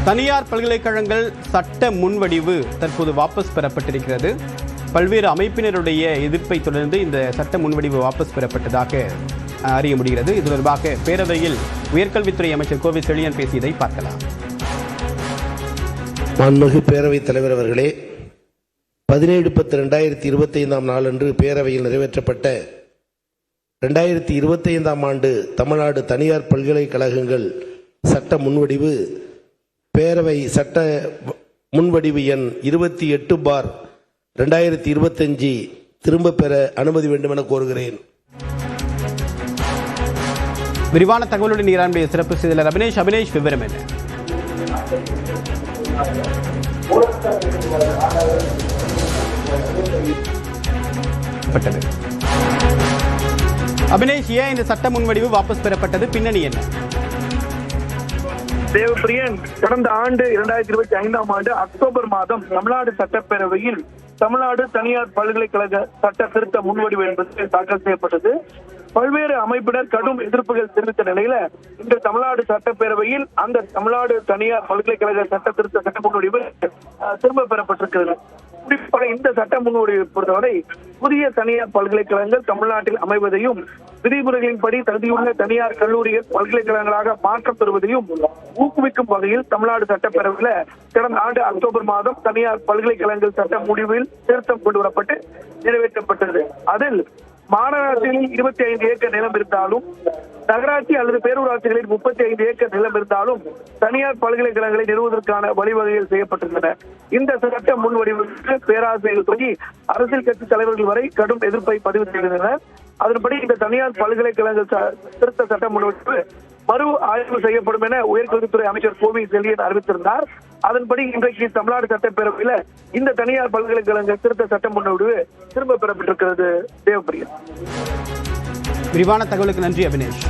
தனியார் பல்கலைக்கழகங்கள் சட்ட முன்வடிவு தற்போது வாபஸ் பெறப்பட்டிருக்கிறது. பல்வேறு அமைப்பினருடைய எதிர்ப்பை தொடர்ந்து இந்த சட்ட முன்வடிவு வாபஸ் பெறப்பட்டதாக அறிய முடிகிறது. இது தொடர்பாக பேரவையில் உயர்கல்வித்துறை அமைச்சர் கோவை செழியன் பேசியதை பார்க்கலாம். மாண்புமிகு பேரவைத் தலைவர் அவர்களே, 17/10/2025 நாளன்று பேரவையில் நிறைவேற்றப்பட்ட 2025 ஆண்டு தமிழ்நாடு தனியார் பல்கலைக்கழகங்கள் சட்ட முன்வடிவு பேரவை சட்ட முன்வடிவு எண் 28/2025 திரும்ப பெற அனுமதி வேண்டும் என கோருகிறேன். விரிவான தகவலுடன் ஈரானுடைய சிறப்பு செய்தியாளர் அபினேஷ் விவரம் என்ன? அபினேஷ், ஏன் இந்த சட்ட முன்வடிவு வாபஸ் பெறப்பட்டது? பின்னணி என்ன? தேவப்பிரியன், கடந்த ஆண்டு 2025 ஆண்டு அக்டோபர் மாதம் தமிழ்நாடு சட்டப்பேரவையில் தமிழ்நாடு தனியார் பல்கலைக்கழக சட்ட திருத்த முன்வடிவு என்பது தாக்கல் செய்யப்பட்டது. பல்வேறு அமைப்பினர் கடும் எதிர்ப்புகள் தெரிவித்த நிலையில இன்று தமிழ்நாடு சட்டப்பேரவையில் அந்த தமிழ்நாடு தனியார் பல்கலைக்கழக சட்ட திருத்த சட்ட முன்வடிவு திரும்ப பெறப்பட்டிருக்கிறது. குறிப்பாக இந்த சட்ட முன்வடிவை பொறுத்தவரை புதிய தனியார் பல்கலைக்கழகங்கள் தமிழ்நாட்டில் அமைவதையும் விதிமுறைகளின்படி தகுதியுள்ள தனியார் கல்லூரிகள் பல்கலைக்கழகங்களாக மாற்றம் பெறுவதையும் ஊக்குவிக்கும் வகையில் தமிழ்நாடு சட்டப்பேரவையில் கடந்த ஆண்டு அக்டோபர் மாதம் தனியார் பல்கலைக்கழகங்கள் சட்ட முடிவில் திருத்தம் கொண்டுவரப்பட்டு நிறைவேற்றப்பட்டது. அதில் மாநகராட்சிகளில் 25 ஏக்கர் நிலம் இருந்தாலும், நகராட்சி அல்லது பேரூராட்சிகளில் 35 ஏக்கர் நிலம் இருந்தாலும் தனியார் பல்கலைக்கழகங்களை நிறுவுவதற்கான வழிவகைகள் செய்யப்பட்டிருந்தன. இந்த சட்ட முன்வடிவுக்கு பேராசிரியர்கள் தொடங்கி அரசியல் கட்சி தலைவர்கள் வரை கடும் எதிர்ப்பை பதிவு செய்திருந்தனர். அதன்படி இந்த தனியார் பல்கலைக்கழகங்கள் திருத்த சட்ட முன்வடிவு மறு ஆய்வு செய்யப்படும் என உயர்கல்வித்துறை அமைச்சர் கோவை செழியன் அறிவித்திருந்தார். அதன்படி இன்றைக்கு தமிழ்நாடு சட்டப்பேரவையில் இந்த தனியார் பல்கலைக்கழக திருத்த சட்ட முன்வடிவு திரும்ப பெறப்பட்டிருக்கிறது. தேவப்பிரியன், விரிவான தகவலுக்கு நன்றி அபினேஷ்.